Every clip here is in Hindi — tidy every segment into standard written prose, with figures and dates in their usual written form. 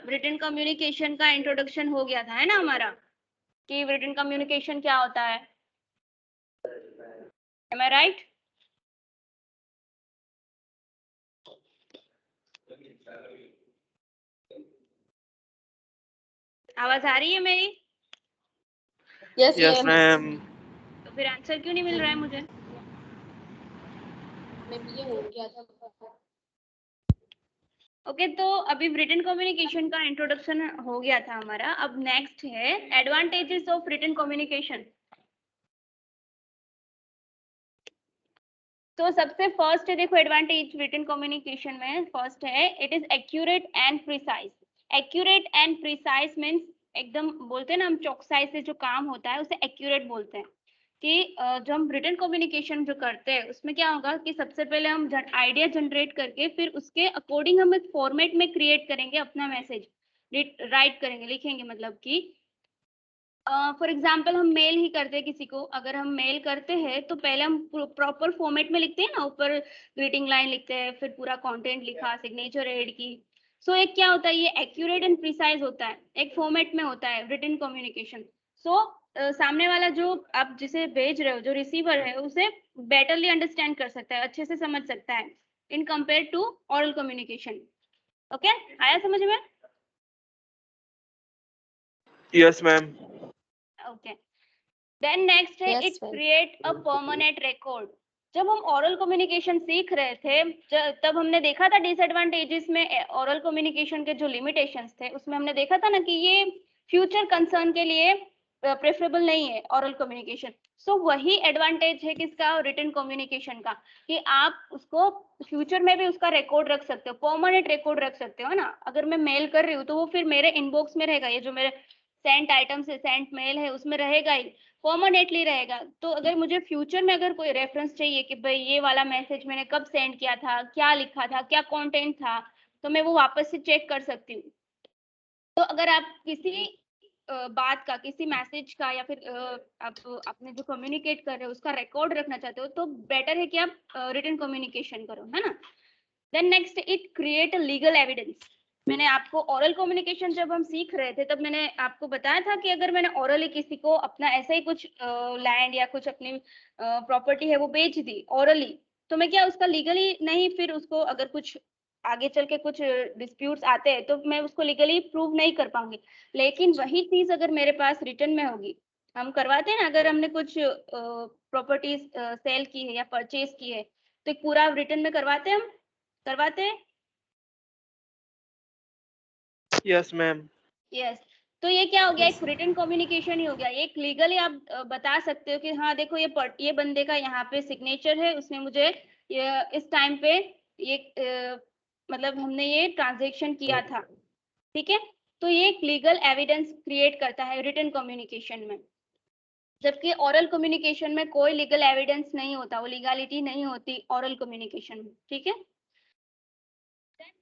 रिटन कम्युनिकेशन का इंट्रोडक्शन हो गया था, है ना हमारा, कि रिटन कम्युनिकेशन क्या होता है। Am I right? आवाज आ रही है मेरी? Yes ma'am. तो फिर आंसर क्यों नहीं मिल रहा है मुझे? ये हो गया था। ओके, तो अभी रिटन कम्युनिकेशन का इंट्रोडक्शन हो गया था हमारा। अब नेक्स्ट है एडवांटेजेस ऑफ रिटन कम्युनिकेशन। तो सबसे फर्स्ट है, देखो एडवांटेज रिटन कम्युनिकेशन में फर्स्ट है, it is accurate and precise. Accurate and precise means एकदम बोलते हैं ना हम, चौकसाई से जो काम होता है उसे एक्यूरेट बोलते हैं। कि जो हम रिटन कम्युनिकेशन जो करते हैं उसमें क्या होगा कि सबसे पहले हम आइडिया जनरेट करके फिर उसके अकॉर्डिंग हम एक फॉर्मेट में क्रिएट करेंगे अपना मैसेज, राइट करेंगे, लिखेंगे। मतलब कि फॉर एग्जाम्पल हम मेल ही करते हैं किसी को, अगर हम मेल करते हैं तो पहले हम प्रॉपर फॉर्मेट में लिखते हैं ना, ऊपर ग्रीटिंग लाइन लिखते हैं, फिर पूरा कंटेंट लिखा, सिग्नेचर ऐड की। सो एक क्या होता है, ये एक्यूरेट एंड प्रिसाइज होता है, एक फॉर्मेट में होता है रिटन कम्युनिकेशन। सो सामने वाला जो आप जिसे भेज रहे हो, जो रिसीवर है, उसे बेटरली अंडरस्टैंड कर सकता है, अच्छे से समझ सकता है in compare to oral communication. Okay, आया समझ में? Yes ma'am. Okay, then next है, Yes, it ma'am. Create a permanent record. जब हम ओरल कम्युनिकेशन सीख रहे थे तब हमने देखा था डिसएडवांटेजेस में ओरल कम्युनिकेशन के जो लिमिटेशंस थे, उसमें हमने देखा था ना कि ये फ्यूचर कंसर्न के लिए प्रेफरेबल नहीं है ओरल कम्युनिकेशन। सो वही एडवांटेज है किसका, रिटन कम्युनिकेशन का, कि आप उसको फ्यूचर में भी उसका रिकॉर्ड रख सकते हो, परमानेंट रिकॉर्ड रख सकते हो ना। अगर मैं मेल कर रही हूँ तो वो फिर मेरे इनबॉक्स में रहेगा, ये जो मेरे सेंट आइटम से सेंट मेल है उसमें रहेगा ही, परमानेंटली रहेगा। तो अगर मुझे फ्यूचर में अगर कोई रेफरेंस चाहिए कि भाई ये वाला मैसेज मैंने कब सेंड किया था, क्या लिखा था, क्या कंटेंट था, तो मैं वो वापस से चेक कर सकती हूँ। तो अगर आप किसी बात का, किसी मैसेज का, या फिर आप अपने जो कम्युनिकेट कर रहे हो उसका रिकॉर्ड रखना चाहते हो, तो बेटर है कि आप रिटन कम्युनिकेशन करो, है ना। Then next, it create a legal evidence. मैंने आपको ओरल कम्युनिकेशन जब हम सीख रहे थे तब मैंने आपको बताया था कि अगर मैंने ओरली किसी को अपना ऐसा ही कुछ लैंड या कुछ अपनी प्रॉपर्टी है वो बेच दी ओरली, तो मैं क्या उसका लीगली नहीं, फिर उसको अगर कुछ आगे चल के कुछ डिस्प्यूट्स आते हैं तो मैं उसको लीगली प्रूव नहीं कर पाऊंगी। लेकिन वही चीज अगर मेरे पास रिटर्न में होगी, हम करवाते हैं ना, अगर हमने कुछ प्रॉपर्टीज सेल की है या परचेज की है तो एक पूरा रिटर्न में करवाते हैं, हम करवाते हैं। Yes ma'am. यस, तो ये क्या हो गया, एक रिटन कम्युनिकेशन ही हो गया। एक लीगली आप बता सकते हो कि हाँ देखो ये बंदे का यहाँ पे सिग्नेचर है, उसने मुझे ये इस टाइम पे ये मतलब हमने ये ट्रांजैक्शन किया था, ठीक है। तो ये एक लीगल एविडेंस क्रिएट करता है रिटन कम्युनिकेशन में, जबकि ओरल कम्युनिकेशन में कोई लीगल एविडेंस नहीं होता, वो लीगलिटी नहीं होती ओरल कम्युनिकेशन में, ठीक है।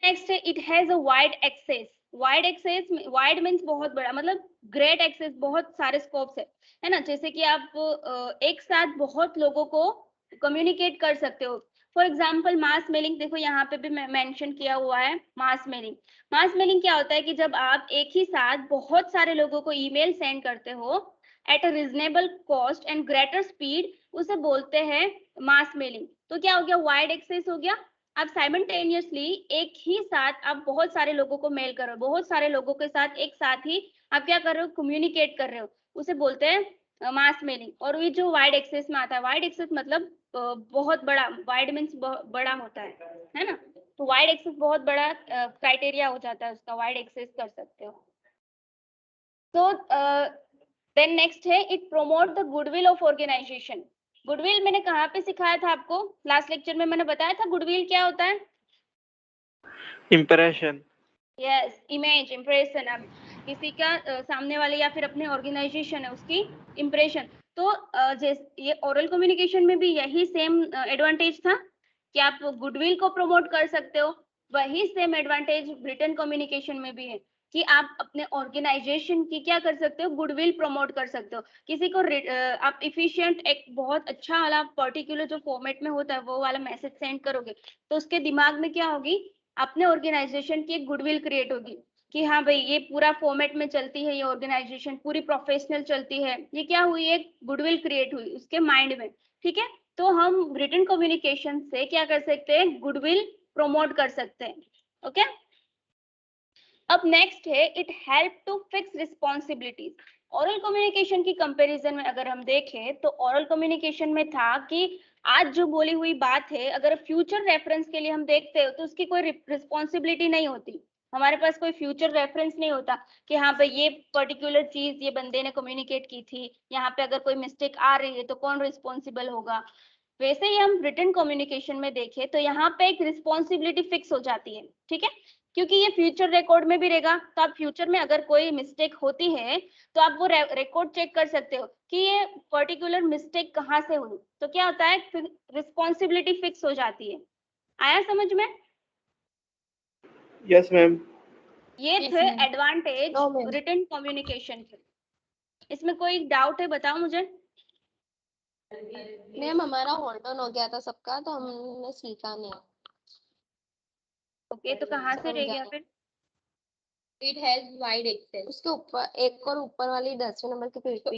नेक्स्ट है, it has a wide access. Wide access, wide means बहुत बड़ा, मतलब ग्रेट एक्सेस, बहुत सारे स्कोप्स है ना। जैसे कि आप एक साथ बहुत लोगों को कम्युनिकेट कर सकते हो। फॉर एग्जाम्पल मास मेलिंग, देखो यहाँ पे भी मेंशन किया हुआ है मास मेलिंग। मास मेलिंग क्या होता है कि जब आप एक ही साथ बहुत सारे लोगों को ईमेल सेंड करते हो at a reasonable cost and greater speed, उसे बोलते हैं मास मेलिंग। तो क्या हो गया, वाइड एक्सेस हो गया। आप साइमल्टेनियसली एक ही साथ आप बहुत सारे लोगों को मेल कर रहे हो, बहुत सारे लोगों के साथ एक साथ ही आप क्या कर रहे हो, कम्युनिकेट कर रहे हो, उसे बोलते हैं मास मेलिंग। और ये जो वाइड एक्सेस में आता है, वाइड एक्सेस मतलब बहुत बड़ा, वाइड मीन्स बड़ा होता है ना। तो वाइड एक्सेस बहुत बड़ा क्राइटेरिया हो जाता है उसका, वाइड एक्सेस कर सकते हो। तो देन नेक्स्ट है, it promote the goodwill of organization. Goodwill मैंने कहाँ पे सिखाया था आपको, लास्ट लेक्चर में मैंने बताया था गुडविल क्या होता है। इम्प्रेशन। Yes, image, impression. अब किसी का सामने वाले या फिर अपने ऑर्गेनाइजेशन है उसकी इम्प्रेशन। तो ये ओरल कम्युनिकेशन में भी यही सेम एडवांटेज था कि आप गुडविल को प्रमोट कर सकते हो। वही सेम एडवांटेज रिटन कम्युनिकेशन में भी है कि आप अपने ऑर्गेनाइजेशन की क्या कर सकते हो, गुडविल प्रमोट कर सकते हो। किसी को आप इफिशिएंट एक बहुत अच्छा वाला पर्टिकुलर जो फॉर्मेट में होता है वो वाला मैसेज सेंड करोगे तो उसके दिमाग में क्या होगी अपने ऑर्गेनाइजेशन की एक गुडविल क्रिएट होगी कि हाँ भाई ये पूरा फॉर्मेट में चलती है, ये ऑर्गेनाइजेशन पूरी प्रोफेशनल चलती है, ये क्या हुई, एक गुडविल क्रिएट हुई उसके माइंड में। ठीक है, तो हम रिटन कम्युनिकेशन से क्या कर सकते हैं, गुडविल प्रमोट कर सकते हैं। ओके, अब नेक्स्ट है it help to fix responsibilities. Oral communication की कंपैरिजन में अगर हम देखें तो ओरल कम्युनिकेशन में था कि आज जो बोली हुई बात है अगर फ्यूचर रेफरेंस के लिए हम देखते हो तो उसकी कोई रिस्पॉन्सिबिलिटी नहीं होती, हमारे पास कोई फ्यूचर रेफरेंस नहीं होता कि हाँ भाई ये पर्टिकुलर चीज ये बंदे ने कम्युनिकेट की थी, यहाँ पे अगर कोई मिस्टेक आ रही है तो कौन रिस्पॉन्सिबल होगा। वैसे ही हम रिटन कम्युनिकेशन में देखें तो यहाँ पे एक रिस्पॉन्सिबिलिटी फिक्स हो जाती है। ठीक है, क्योंकि ये फ्यूचर रिकॉर्ड में भी रहेगा, तो आप फ्यूचर में अगर कोई मिस्टेक होती है तो आप वो रिकॉर्ड चेक कर सकते हो कि ये पर्टिकुलर मिस्टेक कहाँ से हुई, तो क्या होता है रिस्पॉन्सिबिलिटी फिक्स हो जाती है। आया समझ में? Yes, ma'am. ये Yes, थे ma'am. Advantage No, ma'am. Written communication के। इसमें कोई डाउट है, बताओ मुझे। मैम हमारा होल्ड ऑन हो गया था सबका, तो हमने सीखा नहीं। ओके, तो कहाँ से रह गया फिर? It has wide access. उसके ऊपर एक और ऊपर वाली 10वें नंबर के पेज पे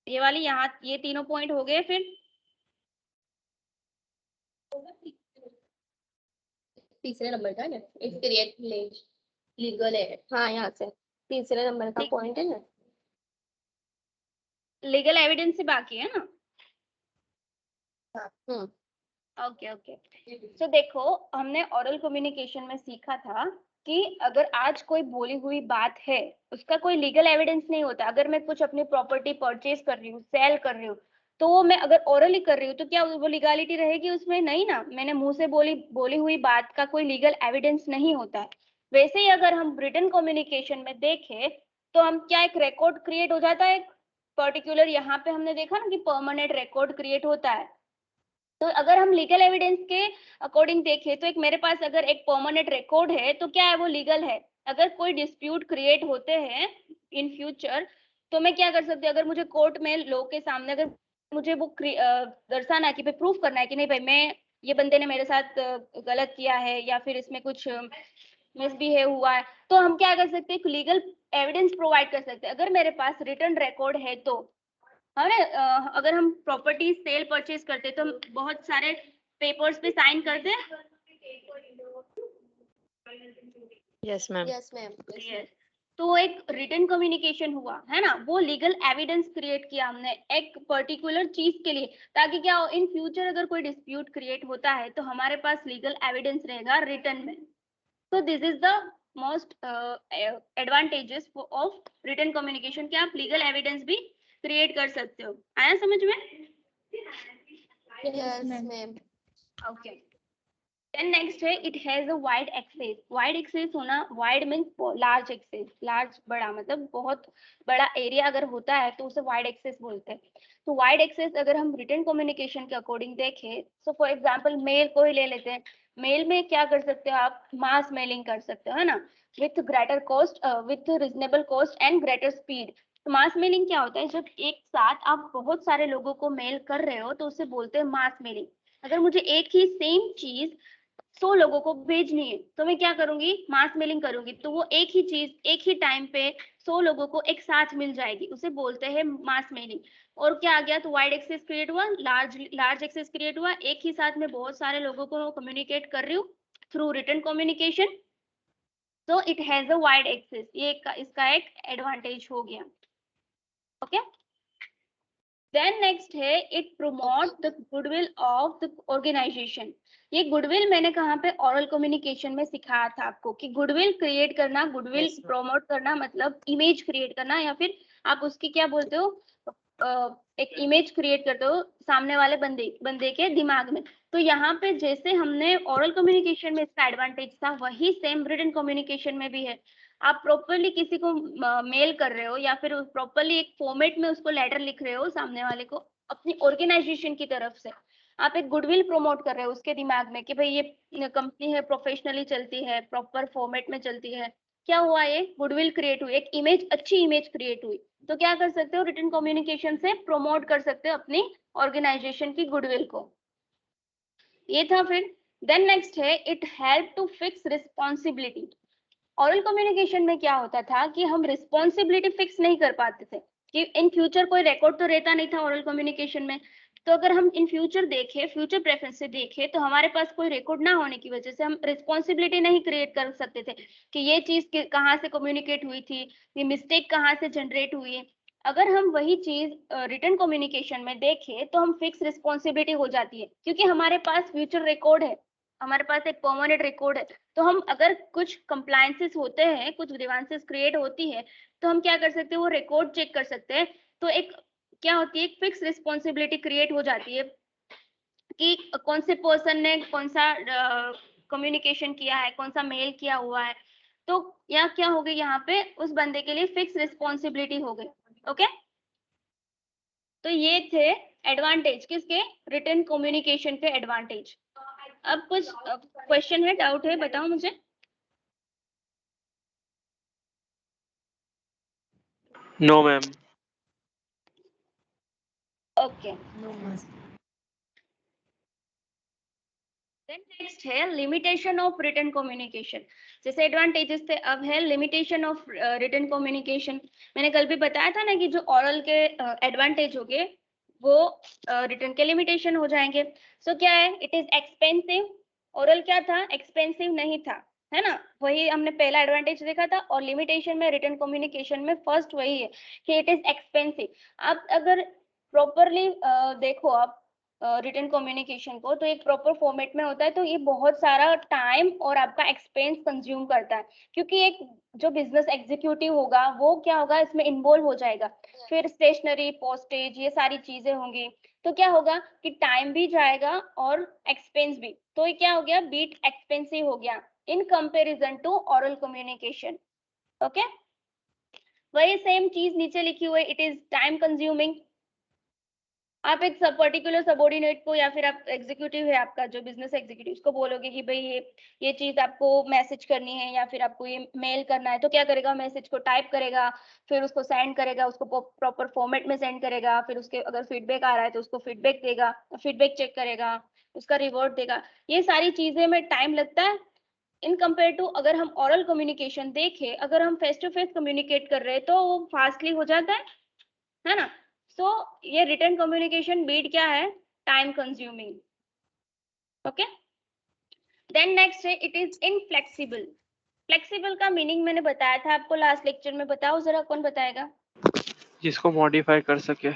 ये वाली, यहाँ ये तीनों पॉइंट हो गए फिर। तीसरे नंबर का है ना, इट क्रिएट लीगल है। हाँ, यहाँ से तीसरे नंबर का पॉइंट है ना, लीगल एविडेंस से बाकी है ना। हाँ। ओके ओके, तो देखो हमने ओरल कम्युनिकेशन में सीखा था कि अगर आज कोई बोली हुई बात है उसका कोई लीगल एविडेंस नहीं होता, अगर मैं कुछ अपनी प्रॉपर्टी परचेज कर रही हूँ, सेल कर रही हूँ, तो वो मैं अगर ओरली कर रही हूँ तो क्या वो लीगालिटी रहेगी उसमें? नहीं ना, मैंने मुंह से बोली हुई बात का कोई लीगल एविडेंस नहीं होता है। वैसे ही अगर हम रिटन कम्युनिकेशन में देखें तो हम क्या, एक रिकॉर्ड क्रिएट हो जाता है पर्टिकुलर, यहाँ पे हमने देखा ना कि परमानेंट रिकॉर्ड क्रिएट होता है। तो अगर हम लीगल एविडेंस के अकॉर्डिंग देखें तो एक मेरे पास अगर एक परमानेंट रिकॉर्ड है तो क्या है, वो लीगल है। अगर कोई डिस्प्यूट क्रिएट होते हैं इन फ्यूचर तो मैं क्या कर सकती हूँ, अगर मुझे कोर्ट में लॉ के सामने अगर मुझे वो दर्शाना है कि भाई प्रूफ करना है कि नहीं भाई मैं, ये बंदे ने मेरे साथ गलत किया है या फिर इसमें कुछ मिसबिहेव हुआ है, तो हम क्या कर सकते हैं, लीगल एविडेंस प्रोवाइड कर सकते हैं अगर मेरे पास रिटन रिकॉर्ड है तो। हमने अगर हम प्रॉपर्टी सेल परचेज करते तो हम बहुत सारे पेपर्स पे साइन करते हैं। Yes ma'am. Yes ma'am. Yes. तो एक रिटन कम्युनिकेशन हुआ है ना, वो लीगल एविडेंस क्रिएट किया हमने एक पर्टिकुलर चीज के लिए, ताकि क्या हो, इन फ्यूचर अगर कोई डिस्प्यूट क्रिएट होता है तो हमारे पास लीगल एविडेंस रहेगा रिटन में। तो this is the most advantages of written communication कि आप लीगल एविडेंस भी क्रिएट कर सकते हो। आया समझ में? Yes ma'am. Okay, then next है it has a wide access. Wide access होना, wide means large access, large बड़ा मतलब बहुत बड़ा एरिया अगर होता है तो उसे वाइड एक्सेस बोलते हैं। तो वाइड एक्सेस अगर हम रिटन कम्युनिकेशन के अकॉर्डिंग देखें तो फॉर एग्जांपल मेल को ही ले लेते हैं। मेल में क्या कर सकते हो आप, मास मेलिंग कर सकते हो है ना, with greater cost, with reasonable cost and greater speed. तो मास मेलिंग क्या होता है, जब एक साथ आप बहुत सारे लोगों को मेल कर रहे हो तो उसे बोलते हैं मास मेलिंग। अगर मुझे एक ही सेम चीज 100 लोगों को भेजनी है तो मैं क्या करूंगी, मास मेलिंग करूंगी, तो वो एक ही चीज एक ही टाइम पे 100 लोगों को एक साथ मिल जाएगी, उसे बोलते हैं मास मेलिंग। और क्या आ गया, तो वाइड एक्सेस क्रिएट हुआ, लार्ज एक्सेस क्रिएट हुआ, एक ही साथ में बहुत सारे लोगों को कम्युनिकेट कर रही हूँ थ्रू रिटन कम्युनिकेशन। तो it has a wide access, ये इसका एक एडवांटेज हो गया। ओके, देन नेक्स्ट है it promote the goodwill of the organization. ये गुडविल मैंने कहाँ पे ओरल कम्युनिकेशन में सिखाया था आपको कि गुडविल क्रिएट करना, गुडविल Yes, ma'am. प्रमोट करना मतलब इमेज क्रिएट करना, या फिर आप उसकी क्या बोलते हो, एक इमेज क्रिएट करते हो सामने वाले बंदे के दिमाग में। तो यहाँ पे जैसे हमने ओरल कम्युनिकेशन में इसका एडवांटेज था, वही सेम रिटन कम्युनिकेशन में भी है। आप प्रॉपरली किसी को मेल कर रहे हो या फिर प्रॉपरली एक फॉर्मेट में उसको लेटर लिख रहे हो सामने वाले को अपनी ऑर्गेनाइजेशन की तरफ से, आप एक गुडविल प्रमोट कर रहे हो उसके दिमाग में कि भाई ये कंपनी है, प्रोफेशनली चलती है, प्रॉपर फॉर्मेट में चलती है। क्या हुआ, ये गुडविल क्रिएट हुई, एक इमेज, अच्छी इमेज क्रिएट हुई। तो क्या कर सकते हो, रिटन कम्युनिकेशन से प्रमोट कर सकते हो अपनी ऑर्गेनाइजेशन की गुडविल को। ये था। फिर देन नेक्स्ट है it help to fix responsibility. Oral communication में क्या होता था कि हम रिस्पॉन्सिबिलिटी फिक्स नहीं कर पाते थे कि इन फ्यूचर कोई रिकॉर्ड तो रहता नहीं था ओरल कम्युनिकेशन में। तो अगर हम इन फ्यूचर देखें, फ्यूचर प्रेफरेंस से देखें, तो हमारे पास कोई रिकॉर्ड ना होने की वजह से हम रिस्पॉन्सिबिलिटी नहीं क्रिएट कर सकते थे कि ये चीज कहाँ से कम्युनिकेट हुई थी, ये मिस्टेक कहाँ से जनरेट हुई है। अगर हम वही चीज रिटन कम्युनिकेशन में देखें तो हम फिक्स रिस्पॉन्सिबिलिटी हो जाती है, क्योंकि हमारे पास फ्यूचर रिकॉर्ड है, हमारे पास एक परमानेंट रिकॉर्ड है। तो हम अगर कुछ कंप्लायंसेस होते हैं, कुछ ग्रीवांसेस क्रिएट होती है, तो हम क्या कर सकते हैं, वो रिकॉर्ड चेक कर सकते हैं। तो एक क्या होती है, एक फिक्स रिस्पॉन्सिबिलिटी क्रिएट हो जाती है कि कौन से पर्सन ने कौन सा कम्युनिकेशन किया है, कौन सा मेल किया हुआ है। तो या क्या हो गई, यहाँ पे उस बंदे के लिए फिक्स रिस्पॉन्सिबिलिटी हो गई। ओके, तो ये थे एडवांटेज किसके, रिटन कम्युनिकेशन के एडवांटेज। अब कुछ क्वेश्चन है, डाउट है, बताओ मुझे। No, ma'am. Okay, No, ma'am. Then next है लिमिटेशन ऑफ रिटन कम्युनिकेशन। जैसे एडवांटेजेस थे, अब है लिमिटेशन ऑफ रिटन कम्युनिकेशन। मैंने कल भी बताया था ना कि जो ओरल के एडवांटेज हो गए वो रिटन के लिमिटेशन हो जाएंगे। सो क्या है, इट इज एक्सपेंसिव। ओरल क्या था, एक्सपेंसिव नहीं था, है ना। वही हमने पहला एडवांटेज देखा था। और लिमिटेशन में रिटन कम्युनिकेशन में फर्स्ट वही है कि इट इज एक्सपेंसिव। आप अगर प्रॉपरली देखो आप रिटन कम्युनिकेशन को, तो एक प्रॉपर फॉर्मेट में होता है, तो ये बहुत सारा टाइम और आपका एक्सपेंस कंज्यूम करता है, क्योंकि एक जो बिजनेस एग्जीक्यूटिव होगा वो क्या होगा, इसमें इन्वॉल्व हो जाएगा। फिर स्टेशनरी, पोस्टेज, ये सारी चीजें होंगी। तो क्या होगा कि टाइम भी जाएगा और एक्सपेंस भी। तो ये क्या हो गया, बीट एक्सपेंसिव हो गया in comparison to oral communication. Okay, वही सेम चीज नीचे लिखी हुई, इट इज टाइम कंज्यूमिंग। आप एक सब पर्टिकुलर सबऑर्डिनेट को, या फिर आप एग्जीक्यूटिव है आपका जो बिजनेस एग्जीक्यूटिव, उसको बोलोगे कि भाई ये चीज आपको मैसेज करनी है या फिर आपको ये मेल करना है, तो क्या करेगा, मैसेज को टाइप करेगा, फिर उसको सेंड करेगा, उसको प्रॉपर फॉर्मेट में सेंड करेगा, फिर उसके अगर फीडबैक आ रहा है तो उसको फीडबैक देगा, फीडबैक चेक करेगा, उसका रिवॉर्ड देगा। ये सारी चीजें में टाइम लगता है। इन कंपेयर टू अगर हम ओरल कम्युनिकेशन देखें, अगर हम फेस टू फेस कम्युनिकेट कर रहे हैं तो वो फास्टली हो जाता है ना। सो ये रिटन कम्युनिकेशन बीट क्या है, time consuming. Okay, then next है इट इज इनफ्लेक्सिबल। फ्लेक्सिबल का मीनिंग मैंने बताया था आपको लास्ट लेक्चर में, बताओ जरा, कौन बताएगा। जिसको मॉडिफाई कर सके।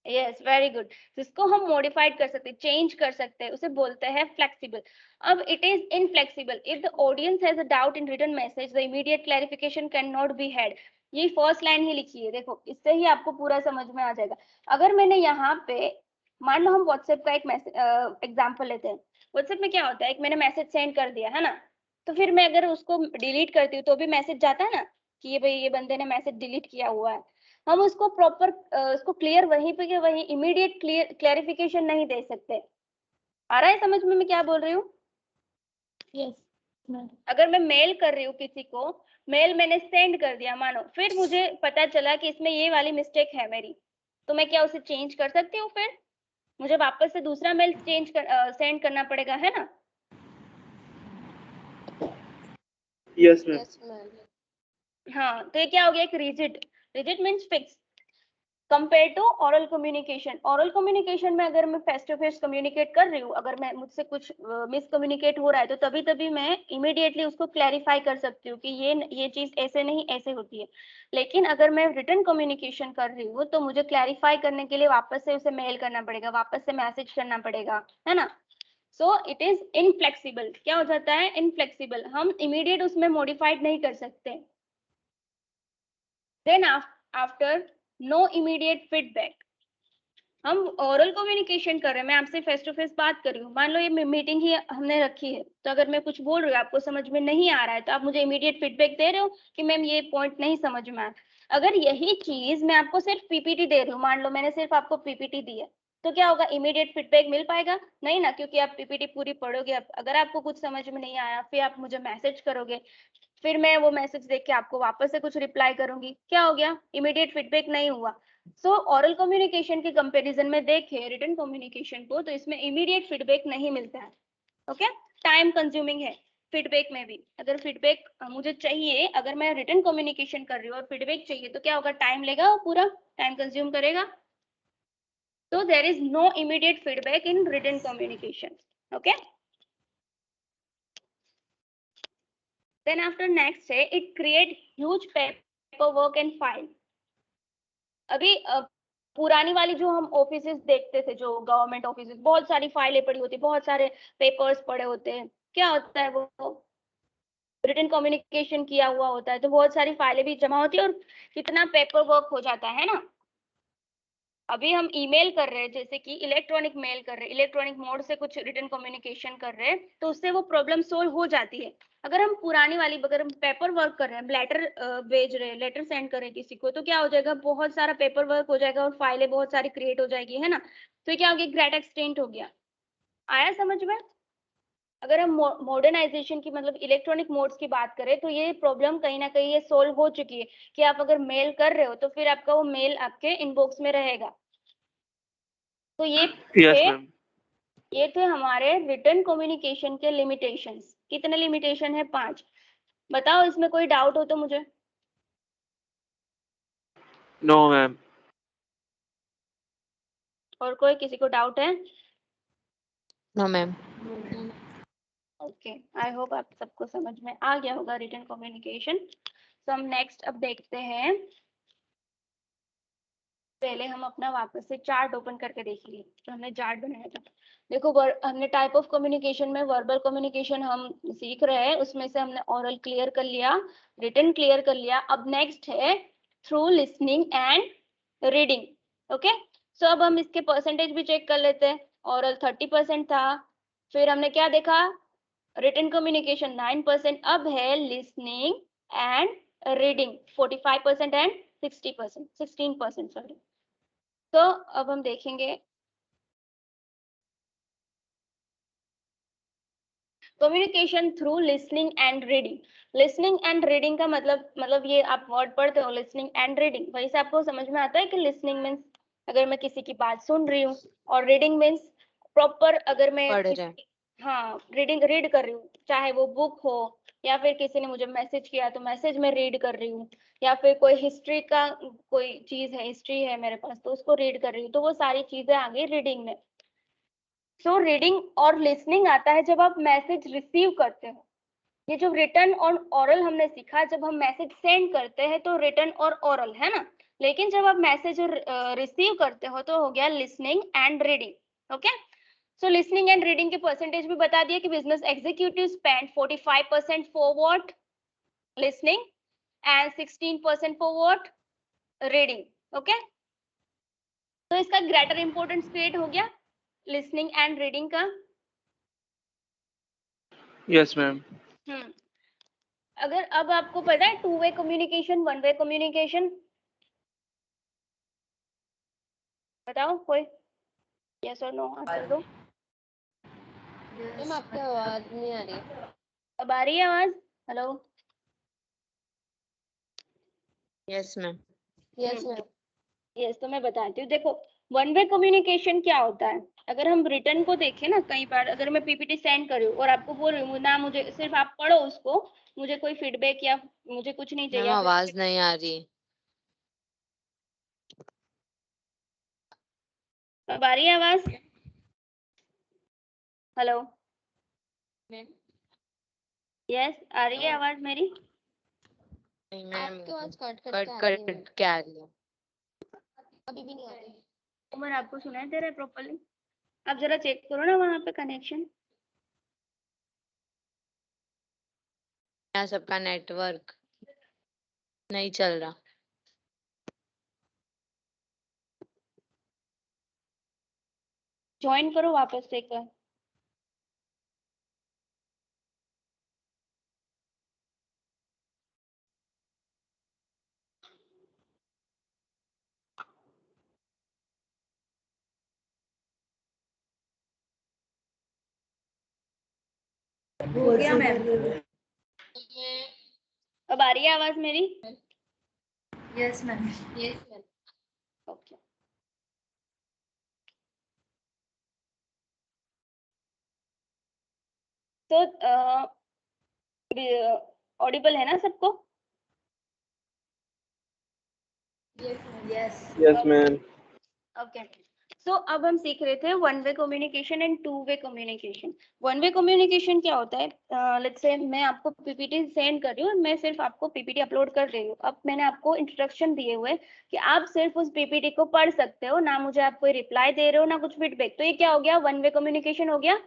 Yes, very good. जिसको हम मॉडिफाइड कर सकते हैं, चेंज कर सकते हैं, उसे बोलते हैं फ्लेक्सिबल। अब it is inflexible if the audience has a doubt in written message, the immediate clarification can not be had. ये फर्स्ट लाइन ही लिखी है, देखो इससे ही आपको पूरा समझ में आ जाएगा। अगर मैंने यहाँ पे, मान लो हम व्हाट्सएप का एक मैसेज एग्जाम्पल लेते हैं। व्हाट्सएप में क्या होता है, एक मैंने मैसेज सेंड कर दिया है ना, तो फिर मैं अगर उसको डिलीट करती हूँ तो भी मैसेज जाता है ना कि ये भाई ये बंदे ने मैसेज डिलीट किया हुआ है। हम उसको प्रॉपर उसको क्लियर वहीं पे के वहीं इमीडिएट क्लियरिफिकेशन नहीं दे सकते। आ रहा है समझ में मैं क्या बोल रही हूँ। Yes ma'am. अगर मैं मेल कर रही हूँ किसी को, मेल मैंने सेंड कर दिया मानो, फिर मुझे पता चला कि इसमें ये वाली मिस्टेक है मेरी, तो मैं क्या उसे चेंज कर सकती हूँ, फिर मुझे वापस से दूसरा मेल सेंड करना पड़ेगा, है ना। Yes, ma'am. Yes ma'am. हाँ, तो ये क्या हो गया, एक rigid. Rigid means fix compare to oral communication. Oral communication में अगर मैं फेस टू फेस कम्युनिकेट कर रही हूँ, अगर मैं मुझसे कुछ मिस कम्युनिकेट हो रहा है, तो तभी तभी मैं इमीडिएटली उसको क्लैरिफाई कर सकती हूँ कि ये चीज ऐसे नहीं ऐसे होती है। लेकिन अगर मैं रिटन कम्युनिकेशन कर रही हूँ तो मुझे क्लैरिफाई करने के लिए वापस से उसे मेल करना पड़ेगा, वापस से मैसेज करना पड़ेगा, है ना। So it is inflexible. क्या हो जाता है, इनफ्लेक्सिबल, हम इमीडिएट उसमें मॉडिफाइड नहीं कर सकते। Then after no immediate feedback. हम ओरल कम्युनिकेशन कर रहे हैं, मैं आपसे फेस टू फेस बात कर रही हूँ, मान लो ये मीटिंग ही हमने रखी है, तो अगर मैं कुछ बोल रही हूँ आपको समझ में नहीं आ रहा है, तो आप मुझे इमीडिएट फीडबैक दे रहे हो कि मैम ये पॉइंट नहीं समझ में आया। अगर यही चीज मैं आपको सिर्फ पीपीटी दे रही हूँ, मान लो मैंने सिर्फ आपको पीपीटी दी है, तो क्या होगा, इमीडिएट फीडबैक मिल पाएगा नहीं ना, क्योंकि आप पीपीटी पूरी पढ़ोगे। अगर आपको कुछ समझ में नहीं आया, फिर आप मुझे मैसेज करोगे, फिर मैं वो मैसेज देख के आपको वापस से कुछ रिप्लाई करूंगी, क्या हो गया, इमीडिएट फीडबैक नहीं हुआ। सो ऑरल कम्युनिकेशन के कंपैरिजन में देखें रिटन कम्युनिकेशन को, तो इसमें इमीडिएट फीडबैक नहीं मिलता है। ओके, टाइम कंज्यूमिंग है फीडबैक में भी। अगर फीडबैक मुझे चाहिए, अगर मैं रिटन कम्युनिकेशन कर रही हूँ और फीडबैक चाहिए, तो क्या होगा, टाइम लेगा, वो पूरा टाइम कंज्यूम करेगा। तो there is no immediate feedback in written communication. Okay, then after next है it create huge paper work and file. अभी पुरानी वाली जो हम ऑफिसेस देखते थे, जो गवर्नमेंट ऑफिसेस, बहुत सारी फाइलें पड़ी होती, बहुत सारे पेपर्स पड़े होते हैं। क्या होता है, वो रिटन कम्युनिकेशन किया हुआ होता है, तो बहुत सारी फाइलें भी जमा होती है और कितना पेपर वर्क हो जाता है ना। अभी हम ईमेल कर रहे हैं, जैसे कि इलेक्ट्रॉनिक मेल कर रहे हैं, इलेक्ट्रॉनिक मोड से कुछ रिटन कम्युनिकेशन कर रहे हैं, तो उससे वो प्रॉब्लम सोल्व हो जाती है। अगर हम पुरानी वाली, अगर हम पेपर वर्क कर रहे हैं, लेटर भेज रहे हैं, लेटर सेंड कर रहे हैं किसी को, तो क्या हो जाएगा, बहुत सारा पेपर वर्क हो जाएगा और फाइलें बहुत सारी क्रिएट हो जाएगी, है ना। तो ये क्या हो गया, ग्रेट एक्सटेंट हो गया। आया समझ में। अगर हम मॉडर्नाइजेशन की, मतलब इलेक्ट्रॉनिक मोड्स की बात करें, तो ये प्रॉब्लम कहीं ना कहीं ये सोल्व हो चुकी है कि आप अगर मेल कर रहे हो तो फिर आपका वो मेल आपके इनबॉक्स में रहेगा। तो ये यस थे मैम। ये थे हमारे रिटन कम्युनिकेशन के लिमिटेशंस। कितने लिमिटेशन है, 5। बताओ इसमें कोई डाउट हो तो मुझे। No ma'am. और कोई, किसी को डाउट है? No, ma'am. Okay, I hope आप सबको समझ में आ गया होगा रिटन कम्युनिकेशन। तो हम नेक्स्ट अब देखते हैं। पहले हम अपना वापस से चार्ट ओपन करके देख लिए, तो हमने चार्ट बनाया था। देखो, हमने टाइप ऑफ कम्युनिकेशन में वर्बल कम्युनिकेशन हम सीख रहे हैं, उसमें से हमने ओरल क्लियर कर लिया, रिटन क्लियर कर लिया। अब नेक्स्ट है through listening and reading. Okay, so अब हम इसके परसेंटेज भी चेक कर लेते हैं। ओरल 30% था, फिर हमने क्या देखा, रिटन कम्युनिकेशन 9%, अब है listening and reading 45% and 60%, 16%, sorry. तो अब हम देखेंगे communication through listening and reading. Listening and reading का मतलब ये आप वर्ड पढ़ते हो, लिसनिंग एंड रीडिंग, वही से आपको समझ में आता है कि लिसनिंग मीन्स अगर मैं किसी की बात सुन रही हूँ, और रीडिंग मीन्स प्रॉपर अगर मैं पढ़ रहे हैं। हाँ, रीड कर रही हूँ, चाहे वो बुक हो या फिर किसी ने मुझे मैसेज किया तो मैसेज में रीड कर रही हूँ, या फिर कोई हिस्ट्री का कोई चीज है, हिस्ट्री है मेरे पास, तो उसको रीड कर रही हूँ, तो वो सारी चीजें आ गई रीडिंग में। सो रीडिंग और लिसनिंग आता है जब आप मैसेज रिसीव करते हो। ये जो रिटर्न और ओरल हमने सीखा, जब हम मैसेज सेंड करते हैं तो रिटर्न और ओरल, है ना। लेकिन जब आप मैसेज रिसीव करते हो तो हो गया listening and reading. Okay, so listening and reading के परसेंटेज भी बता दिए कि business executive spend 45% for what, listening, and 16% for what, reading. Okay, तो इसका ग्रेटर इंपॉर्टेंस क्रिएट हो गया लिसनिंग एंड रीडिंग का। Yes ma'am. अगर अब आपको पता है 2 वे कम्युनिकेशन, 1 वे कम्युनिकेशन, बताओ कोई, यस और नो आंसर दो। मैम आपकी आवाज नहीं आ रही। अब आ रही है आवाज? Hello, Yes, ma'am. Yes ma'am. Yes, तो मैं बताती हूँ। देखो, 1 वे कम्युनिकेशन क्या होता है, अगर हम रिटर्न को देखें ना, कई बार अगर मैं पीपीटी सेंड कर रही हूँ और आपको बोल रही हूँ ना, मुझे सिर्फ आप पढ़ो उसको, मुझे कोई फीडबैक या मुझे कुछ नहीं चाहिए, मैम या आवाज फिर नहीं आ रही। अब आ रही है आवाज? हेलो, यस, आ रही है आवाज मेरी? नहीं मैम, आपकी आवाज कट कट कट के आ रही है। कट क्या आ रही है। अभी भी नहीं आ रही। उमर, आपको सुनाई दे रहा है प्रॉपर्ली? आप जरा चेक करो ना वहां पे कनेक्शन। यहाँ सबका नेटवर्क नहीं चल रहा। ज्वाइन करो वापस से एक बार। हो गया मैम, अब आ रही है आवाज मेरी? Yes ma'am. Yes ma'am. तो ऑडिबल है ना सबको? Yes. Yes, ma'am. Okay, so अब हम सीख रहे थे one way communication and two way communication. One way communication क्या होता है? लेट्स से मैं आपको पीपीटी सेंड कर रही हूँ, मैं सिर्फ आपको पीपीटी अपलोड कर रही हूँ। अब मैंने आपको इंस्ट्रक्शन दिए हुए कि आप सिर्फ उस पीपीटी को पढ़ सकते हो, ना मुझे आप कोई रिप्लाई दे रहे हो ना कुछ फीडबैक। तो ये क्या हो गया? वन वे कम्युनिकेशन हो गया।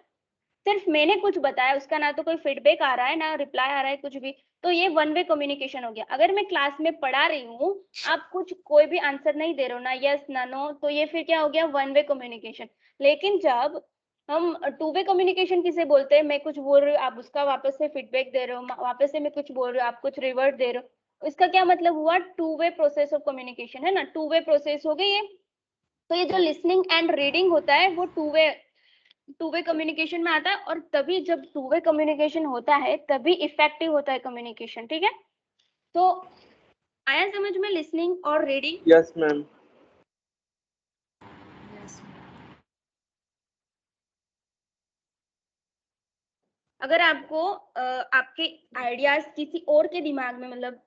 सिर्फ मैंने कुछ बताया, उसका ना तो कोई फीडबैक आ रहा है ना रिप्लाई आ रहा है कुछ भी, तो ये वन वे कम्युनिकेशन हो गया। अगर मैं क्लास में पढ़ा रही हूँ, आप कुछ कोई भी आंसर नहीं दे रहे हो, ना यस ना नो, तो ये फिर क्या हो गया? One way communication. लेकिन जब हम टू वे कम्युनिकेशन किसे बोलते हैं? मैं कुछ बोल रही हूँ, आप उसका वापस से फीडबैक दे रहे हो, वापस से मैं कुछ बोल रही हूँ, आप कुछ रिवर्ट दे रहे हो। इसका क्या मतलब हुआ? Two way process of communication, है ना? टू वे प्रोसेस हो गई ये। तो ये जो लिसनिंग एंड रीडिंग होता है वो टू वे कम्युनिकेशन में आता है, और तभी जब टू वे कम्युनिकेशन होता है तभी इफेक्टिव होता है कम्युनिकेशन। ठीक है, तो आया समझ में लिसनिंग और रीडिंग? Yes, ma'am. अगर आपको आपके आइडियाज किसी और के दिमाग में मतलब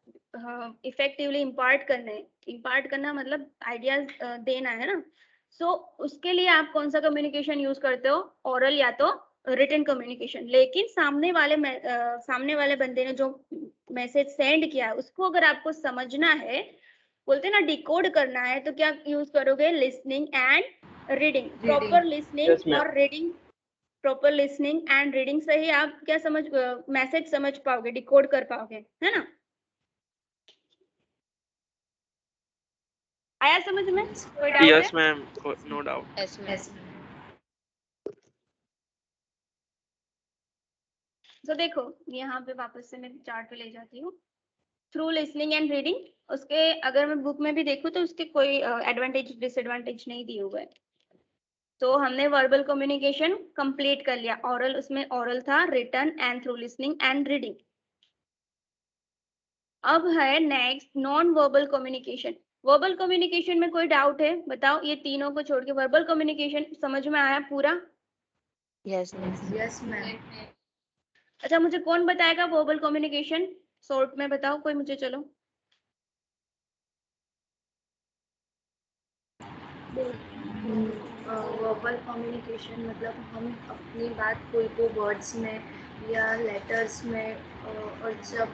इफेक्टिवली इम्पार्ट करना मतलब आइडियाज देना है ना, सो उसके लिए आप कौन सा कम्युनिकेशन यूज करते हो? ओरल या तो रिटन कम्युनिकेशन। लेकिन सामने वाले बंदे ने जो मैसेज सेंड किया है उसको अगर आपको समझना है, बोलते हैं ना डिकोड करना है, तो क्या यूज करोगे? Listening and reading. Proper listening Yes, ma'am. और reading, proper listening and reading से ही आप क्या मैसेज समझ पाओगे, डिकोड कर पाओगे, है ना? आया समझ में? कोई डाउट है? Yes, ma'am. No doubt. Yes, ma'am. तो देखो यहाँ पे वापस से मैं चार्ट पे ले जाती हूँ। थ्रू लिसनिंग एंड रीडिंग, उसके अगर मैं बुक में भी देखूँ तो उसके कोई एडवांटेज डिसएडवांटेज नहीं दिए हुए। तो हमने वर्बल कम्युनिकेशन कंप्लीट कर लिया। ओरल, उसमें ओरल था, written and through listening and reading. अब है next non verbal communication. Verbal communication में कोई डाउट है? बताओ, ये तीनों को छोड़ के वर्बल कम्युनिकेशन समझ में आया पूरा? Yes, ma'am. Yes, ma'am. अच्छा, मुझे कौन बताएगा वर्बल कम्युनिकेशन? शॉर्ट में बताओ कोई मुझे, चलो। वर्बल कम्युनिकेशन मतलब हम अपनी बात कोई को वर्ड्स में या लेटर्स में और जब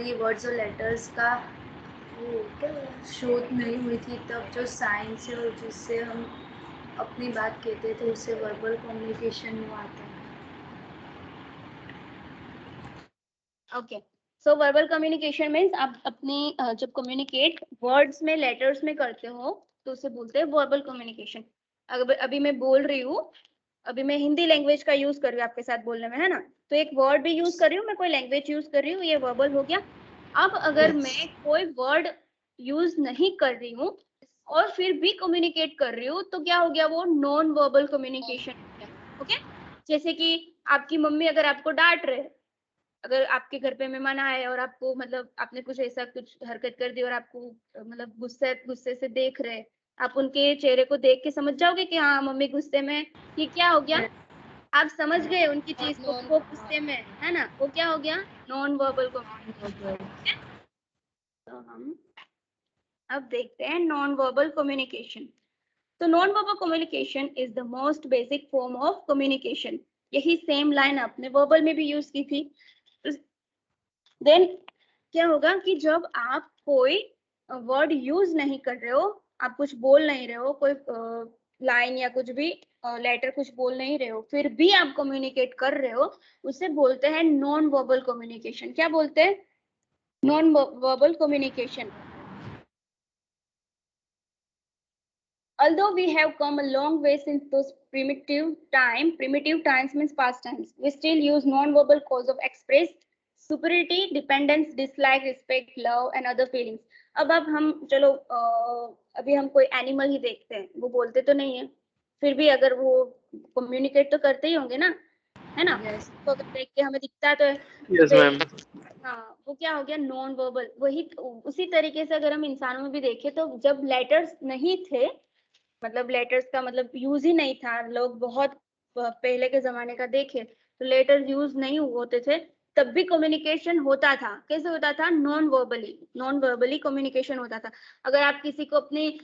ये वर्ड्स और लेटर्स का वो क्या शोध नहीं हुई थी तब जो साइंस है और जिससे हम अपनी बात कहते थे उससे वर्बल कम्युनिकेशन में आता है। ओके, सो वर्बल कम्युनिकेशन मीन्स आप अपनी जब कम्युनिकेट वर्ड्स में लेटर्स में करते हो तो उसे बोलते हैं वर्बल कम्युनिकेशन। अगर अभी मैं बोल रही हूँ, अभी मैं हिंदी लैंग्वेज का यूज कर रही हूँ आपके साथ बोलने में, है ना? तो एक वर्ड भी यूज कर रही हूँ, मैं कोई लैंग्वेज यूज कर रही हूँ, ये वर्बल हो गया। अब अगर मैं कोई वर्ड यूज नहीं कर रही हूँ और फिर भी कम्युनिकेट कर रही हूँ, तो क्या हो गया? वो नॉन वर्बल कम्युनिकेशन हो गया। ओके, जैसे कि आपकी मम्मी अगर आपको डांट रहे, अगर आपके घर पे मेहमान आए और आपको मतलब आपने कुछ ऐसा कुछ हरकत कर दी और आपको मतलब गुस्से गुस्से से देख रहे, आप उनके चेहरे को देख के समझ जाओगे कि हाँ मम्मी गुस्से में है। ये क्या हो गया? आप समझ गए उनकी चीज को कि वो गुस्से में है ना? वो क्या हो गया? Non verbal communication. तो हम अब देखते हैं नॉन वर्बल कम्युनिकेशन। तो non verbal communication is the most basic form of communication. यही सेम लाइन आपने वर्बल में भी यूज की थी। देन क्या होगा कि जब आप कोई वर्ड यूज नहीं कर रहे हो, आप कुछ बोल नहीं रहे हो, कोई लाइन या कुछ भी लेटर कुछ बोल नहीं रहे हो, फिर भी आप कम्युनिकेट कर रहे हो, उसे बोलते हैं नॉन वर्बल कम्युनिकेशन। क्या बोलते हैं? Non verbal communication. Although we have come a long way since those primitive times means past times, we still use non-verbal cause of express superiority, dependence, dislike, respect, love and other feelings. अब हम चलो अभी हम कोई एनिमल ही देखते हैं, वो बोलते तो नहीं है, फिर भी अगर वो कम्युनिकेट तो करते ही होंगे ना, है ना? तो अगर देख के हमें दिखता तो है, Yes, ma'am. हाँ, वो क्या हो गया? Non verbal. वही उसी तरीके से अगर हम इंसानों में भी देखें तो जब लेटर्स नहीं थे, मतलब लेटर्स का मतलब यूज ही नहीं था, लोग बहुत पहले के जमाने का देखे लेटर्स यूज नहीं होते थे, तब भी कम्युनिकेशन होता था। कैसे होता था? नॉन वर्बली कम्युनिकेशन होता था। अगर आप किसी को अपनी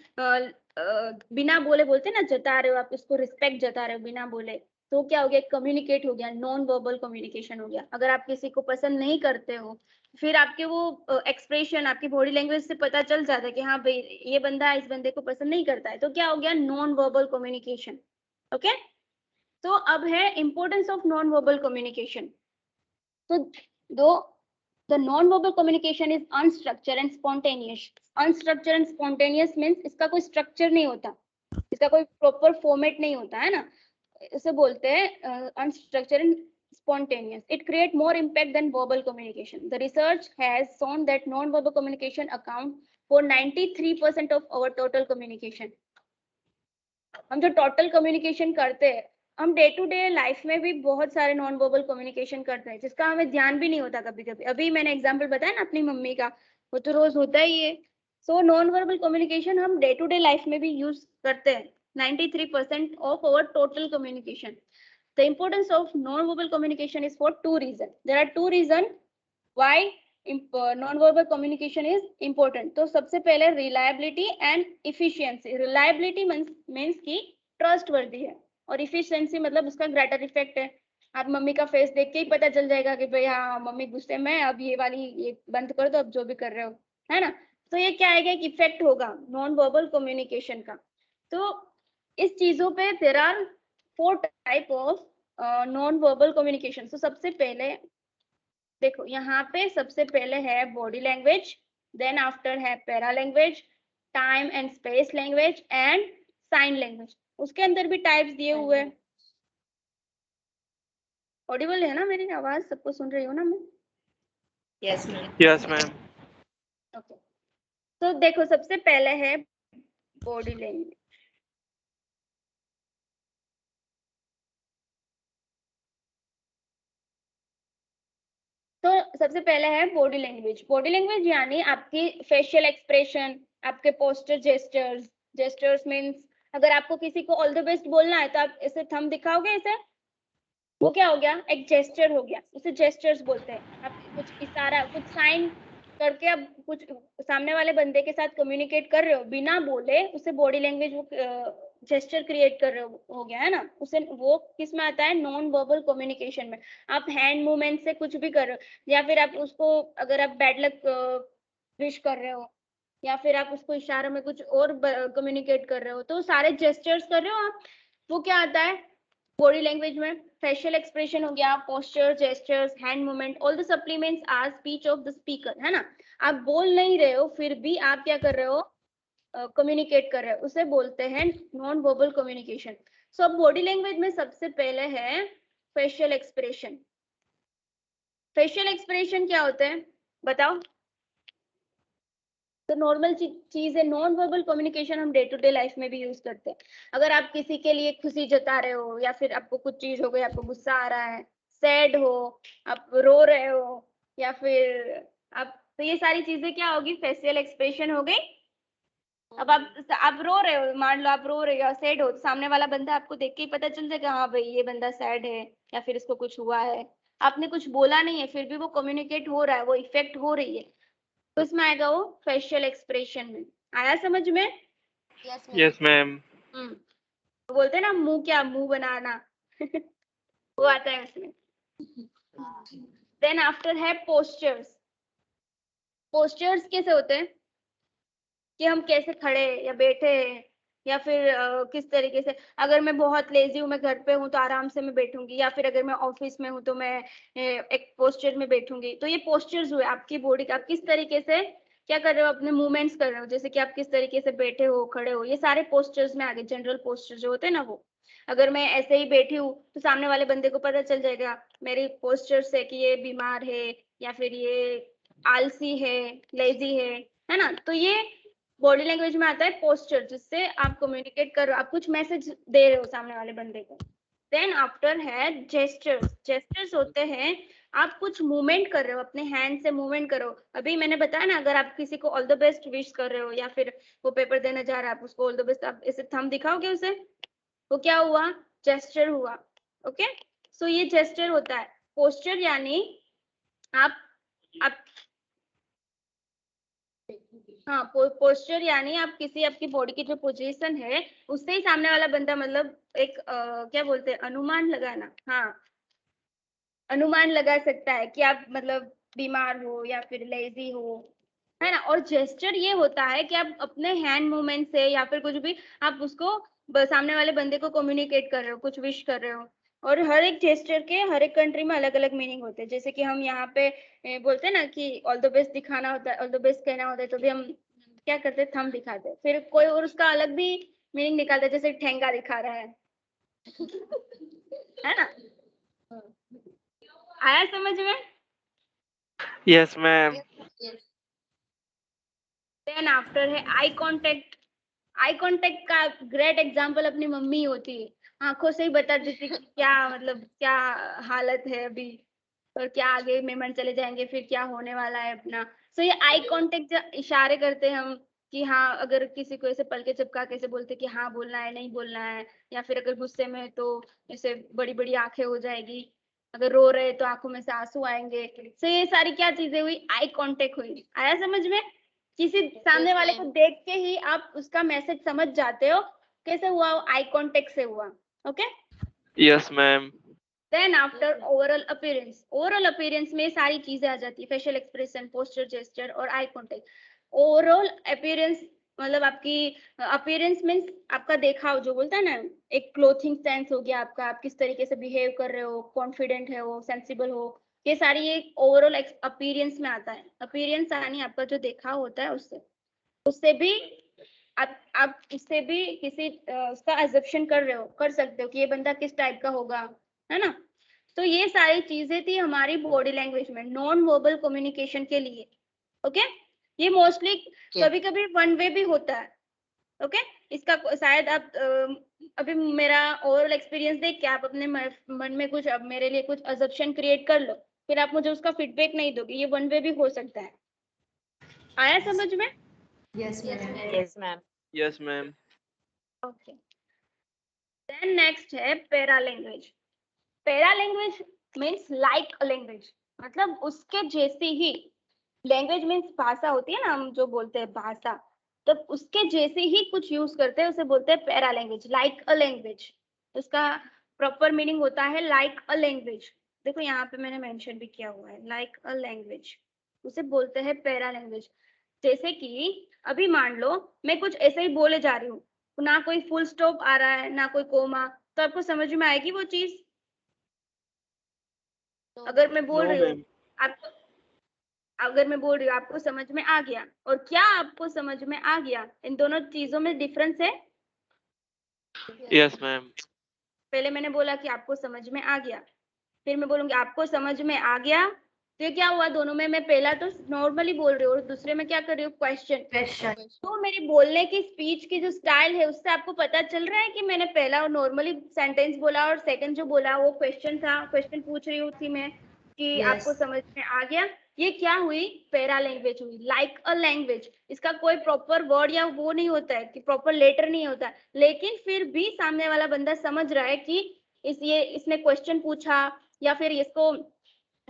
बिना बोले बोलते ना, जता रहे हो आप उसको रिस्पेक्ट जता रहे हो बिना बोले, तो क्या हो गया? कम्युनिकेट हो गया, नॉन वर्बल कम्युनिकेशन हो गया। अगर आप किसी को पसंद नहीं करते हो, फिर आपके वो एक्सप्रेशन, आपकी बॉडी लैंग्वेज से पता चल जाता है कि हाँ भाई ये बंदा इस बंदे को पसंद नहीं करता है, तो क्या हो गया? Non verbal communication. ओके, तो अब है importance of non verbal communication. तो दो the non-verbal communication is unstructured and spontaneous. Unstructured and spontaneous means इसका कोई स्ट्रक्चर नहीं होता, इसका कोई प्रॉपर फॉर्मेट नहीं होता है ना, इसे बोलते हैं unstructured and spontaneous. It create more impact than verbal communication. The research has shown that non-verbal communication account for 93% of our total communication. हम जो टोटल कम्युनिकेशन करते हैं, हम डे टू डे लाइफ में भी बहुत सारे नॉन वर्बल कम्युनिकेशन करते हैं जिसका हमें ध्यान भी नहीं होता कभी कभी। अभी मैंने एग्जांपल बताया ना अपनी मम्मी का, वो तो रोज होता ही है। सो नॉन वर्बल कम्युनिकेशन हम डे टू डे लाइफ में भी यूज करते हैं, 93% of our total communication. The importance of non-verbal communication is for two reasons. There are two reasons why non-verbal communication is important. तो सबसे पहले reliability and efficiency. Reliability means कि trustworthy है, और efficiency मतलब उसका greater effect है। आप मम्मी का फेस देख के ही पता चल जाएगा कि भाई हाँ मम्मी गुस्से में, अब ये वाली ये बंद कर दो, अब जो भी कर रहे हो, है ना। तो ये क्या आएगा? एक इफेक्ट होगा नॉन वर्बल कम्युनिकेशन का। तो इस चीजों पे there are 4 type of non verbal communication. तो सबसे पहले देखो यहाँ पे सबसे पहले है बॉडी लैंग्वेज, देन आफ्टर है para language, time and space language and sign language. उसके अंदर भी टाइप्स दिए हुए हैं। ऑडिबल है ना मेरी आवाज? सबको सुन रही हो ना मैं? Yes, ma'am. Yes, ma'am. Okay, तो देखो सबसे पहले है बॉडी लैंग्वेज। तो सबसे पहले है बॉडी लैंग्वेज। बॉडी लैंग्वेज यानी आपकी फेशियल एक्सप्रेशन, आपके पोस्टर जेस्चर्स। जेस्चर्स मींस अगर आपको किसी को ऑल द बेस्ट बोलना है तो आप इसे थंब दिखाओगे, इसे, वो क्या हो गया? एक जेस्चर हो गया, उसे जेस्चर्स बोलते हैं। आप कुछ इशारा, कुछ साइन करके आप कुछ सामने वाले बंदे के साथ कम्युनिकेट कर रहे हो बिना बोले, उसे बॉडी लैंग्वेज वो जेस्चर क्रिएट कर रहे हो गया है ना। उसे वो किस में आता है? नॉन वर्बल कम्युनिकेशन में। आप हैंड मूवमेंट से कुछ भी कर रहे हो, या फिर आप उसको, अगर आप बैड लक विश कर रहे हो, या फिर आप उसको इशारों में कुछ और कम्युनिकेट कर रहे हो, तो सारे जेस्चर्स कर रहे हो आप। वो क्या आता है बॉडी लैंग्वेज में? फेशियल एक्सप्रेशन हो गया, posture, gestures, hand movement, all the supplements are speech of the speaker, है ना। आप बोल नहीं रहे हो फिर भी आप क्या कर रहे हो? कम्युनिकेट कर रहे हो, उसे बोलते हैं नॉन वर्बल कम्युनिकेशन। सो अब बॉडी लैंग्वेज में सबसे पहले है फेशियल एक्सप्रेशन। फेशियल एक्सप्रेशन क्या होते हैं बताओ? तो नॉर्मल चीज है, नॉन वर्बल कम्युनिकेशन हम डे टू डे लाइफ में भी यूज करते हैं। अगर आप किसी के लिए खुशी जता रहे हो, या फिर आपको कुछ चीज हो गई, आपको गुस्सा आ रहा है, सैड हो, आप रो रहे हो, या फिर आप, तो ये सारी चीजें क्या होगी? फेशियल एक्सप्रेशन हो गई। अब आप रो रहे हो, मान लो आप रो रहे हो, सैड हो, तो सामने वाला बंदा आपको देख के ही पता चल जाएगा हाँ भाई ये बंदा सैड है, या फिर इसको कुछ हुआ है। आपने कुछ बोला नहीं है फिर भी वो कम्युनिकेट हो रहा है, वो इफेक्ट हो रही है, तो इसमें आएगा वो फेशियल एक्सप्रेशन में। आया समझ में? Yes, ma'am. Yes, ma'am. तो बोलते हैं ना मुंह, क्या मुंह बनाना वो आता है उसमें। देन आफ्टर है पोस्चर्स। पोस्चर्स कैसे होते हैं? कि हम कैसे खड़े या बैठे हैं, या फिर किस तरीके से। अगर मैं बहुत लेजी हूँ, मैं घर पे हूँ तो आराम से मैं बैठूंगी, या फिर अगर मैं ऑफिस में हूँ तो मैं एक पोस्चर में बैठूंगी। तो ये पोस्चर्स हुए आपकी बॉडी का, आप किस तरीके से क्या कर रहे हो, अपने मूवमेंट्स कर रहे हो, जैसे कि आप किस तरीके से बैठे हो, खड़े हो, ये सारे पोस्चर्स में आगे। जनरल पोस्चर जो होते हैं ना, वो अगर मैं ऐसे ही बैठी हूँ तो सामने वाले बंदे को पता चल जाएगा मेरी पोस्चर से कि ये बीमार है, या फिर ये आलसी है, लेजी है ना। तो ये बॉडी लैंग्वेज में आता है पोस्चर, जिससे आप कम्युनिकेट कर रहे हो, आप कुछ मैसेज दे रहे हो सामने वाले बंदे को। देन आफ्टर है जेस्चर्स। जेस्चर्स होते हैं आप कुछ मूवमेंट कर रहे हो, अपने हैंड से मूवमेंट करो। अभी मैंने बताया ना, अगर आप किसी को ऑल द बेस्ट विश कर रहे हो, या फिर वो पेपर देने जा रहा है, आप उसको ऑल द बेस्ट, आप इसे थंब दिखाओगे उसे, वो क्या हुआ? जेस्चर हुआ। ओके, सो ये जेस्चर होता है। पोस्चर यानी आप हाँ, पोस्चर यानी आप किसी आपकी बॉडी की जो पोजीशन है उससे ही सामने वाला बंदा मतलब एक क्या बोलते हैं, अनुमान लगाना। हाँ, अनुमान लगा सकता है कि आप मतलब बीमार हो या फिर लेजी हो, है ना। और जेस्चर ये होता है कि आप अपने हैंड मूवमेंट से या फिर कुछ भी आप उसको सामने वाले बंदे को कम्युनिकेट कर रहे हो, कुछ विश कर रहे हो। और हर एक जेस्चर के हर एक कंट्री में अलग अलग मीनिंग होते हैं। जैसे कि हम यहाँ पे बोलते हैं ना कि ऑल द बेस्ट दिखाना होता है, ऑल द बेस्ट कहना होता है, तो भी हम क्या करते हैं, थंब दिखाते हैं। फिर कोई और उसका अलग भी मीनिंग निकालता है, जैसे ठेंगा दिखा रहा है ना। आया समझ में? Yes, ma'am. Yes. Then after है आई कांटेक्ट। आई कांटेक्ट का ग्रेट एग्जांपल अपनी मम्मी होती है। आंखों से ही बता देती कि क्या मतलब क्या हालत है अभी, और क्या आगे मेहमान चले जाएंगे फिर क्या होने वाला है अपना। सो ये आई कांटेक्ट इशारे करते हैं हम कि हाँ, अगर किसी को ऐसे पलके चिपका के ऐसे बोलते कि हाँ बोलना है, नहीं बोलना है, या फिर अगर गुस्से में है तो ऐसे बड़ी बड़ी आंखें हो जाएगी, अगर रो रहे तो आंखों में से आंसू आएंगे। सो ये सारी क्या चीजें हुई, आई कांटेक्ट हुई। आया समझ में? किसी सामने वाले को देख के ही आप उसका मैसेज समझ जाते हो। कैसे हुआ? आई कांटेक्ट से हुआ। Okay. Yes, ma'am. Then after overall appearance. Overall appearance में सारी चीजें आ जाती है, फेशियल एक्सप्रेशन, पोस्चर, जेस्चर और आई कांटेक्ट। ओवरऑल अपीयरेंस मतलब आपकी अपीयरेंस मीन्स आपका देखाव, जो बोलता है ना, एक क्लोथिंग सेंस हो गया आपका, आप किस तरीके से बिहेव कर रहे हो, कॉन्फिडेंट है हो, सेंसिबल हो, ये सारी ये ओवरऑल अपीयरेंस में आता है। अपीयरेंस यानी आपका जो देखाव होता है उससे भी आप इससे भी किसी उसका एजप्शन कर रहे हो, कर सकते हो कि ये बंदा किस टाइप का होगा, है ना। तो ये सारी चीजें थी हमारी बॉडी लैंग्वेज में नॉन वर्बल कम्युनिकेशन के लिए। ओके। ये मोस्टली कभी कभी वन वे भी होता है। ओके। इसका शायद आप अभी मेरा ओवरऑल एक्सपीरियंस देख के आप अपने मन में कुछ अब मेरे लिए कुछ अजप्शन क्रिएट कर लो, फिर आप मुझे उसका फीडबैक नहीं दोगे, ये वन वे भी हो सकता है। आया समझ में? Yes, ma'am. Yes, ma'am. Yes, ma'am. Okay. Then next है para language. Para language means like a language, मतलब उसके जैसी ही। लैंग्वेज मीन्स भाषा होती है ना, हम जो बोलते हैं भाषा, तो उसके जैसे ही कुछ यूज करते हैं, उसे बोलते हैं para language, like a language. उसका प्रॉपर मीनिंग होता है लाइक अ लैंग्वेज। देखो यहाँ पे मैंने मेंशन भी किया हुआ है, लाइक अ लैंग्वेज, उसे बोलते हैं पैरा लैंग्वेज। जैसे कि अभी मान लो मैं कुछ ऐसे ही बोले जा रही हूँ, ना कोई फुल स्टॉप आ रहा है ना कोई कोमा, तो आपको समझ में आएगी वो चीज? अगर मैं बोल No, रही हूँ ma'am. आपको, अगर मैं बोल रही हूँ आपको समझ में आ गया, और क्या आपको समझ में आ गया, इन दोनों चीजों में डिफरेंस है। Yes, ma'am. पहले मैंने बोला कि आपको समझ में आ गया, फिर मैं बोलूंगी आपको समझ में आ गया, तो ये क्या हुआ, दोनों में मैं पहला तो नॉर्मली बोल रही हूँ और दूसरे में क्या कर रही हूँ, क्वेश्चन। Question. तो मेरी बोलने की स्पीच की जो स्टाइल है उससे आपको पता चल रहा है कि मैंने पहला नॉर्मली सेंटेंस बोला और सेकंड जो बोला वो क्वेश्चन था, क्वेश्चन पूछ रही हूँ थी मैं कि Yes. आपको समझ में आ गया। ये क्या हुई, पैरा लैंग्वेज हुई, लाइक अ लैंग्वेज। इसका कोई प्रॉपर वर्ड या वो नहीं होता है कि प्रॉपर लेटर नहीं होता, लेकिन फिर भी सामने वाला बंदा समझ रहा है कि इसने क्वेश्चन पूछा या फिर इसको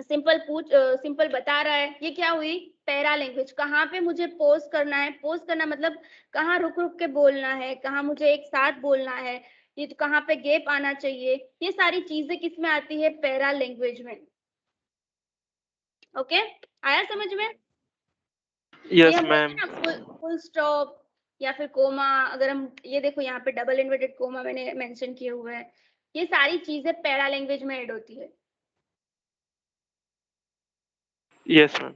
सिंपल बता रहा है। ये क्या हुई, पैरा लैंग्वेज। कहाँ पे मुझे पोज करना है, पोज करना मतलब कहाँ रुक रुक के बोलना है, कहाँ मुझे एक साथ बोलना है, ये तो कहाँ पे गैप आना चाहिए, ये सारी चीजें किस में आती है, पैरा लैंग्वेज में। ओके। आया समझ में? ये Yes, हम बोलते ma'am. हैं ना फुल स्टॉप या फिर कोमा, अगर हम ये देखो यहाँ पे डबल इन्वर्टेड कोमा मैंने मेंशन किए हुए हैं, ये सारी चीजें पैरा लैंग्वेज में ऐड होती है। Yes, ma'am.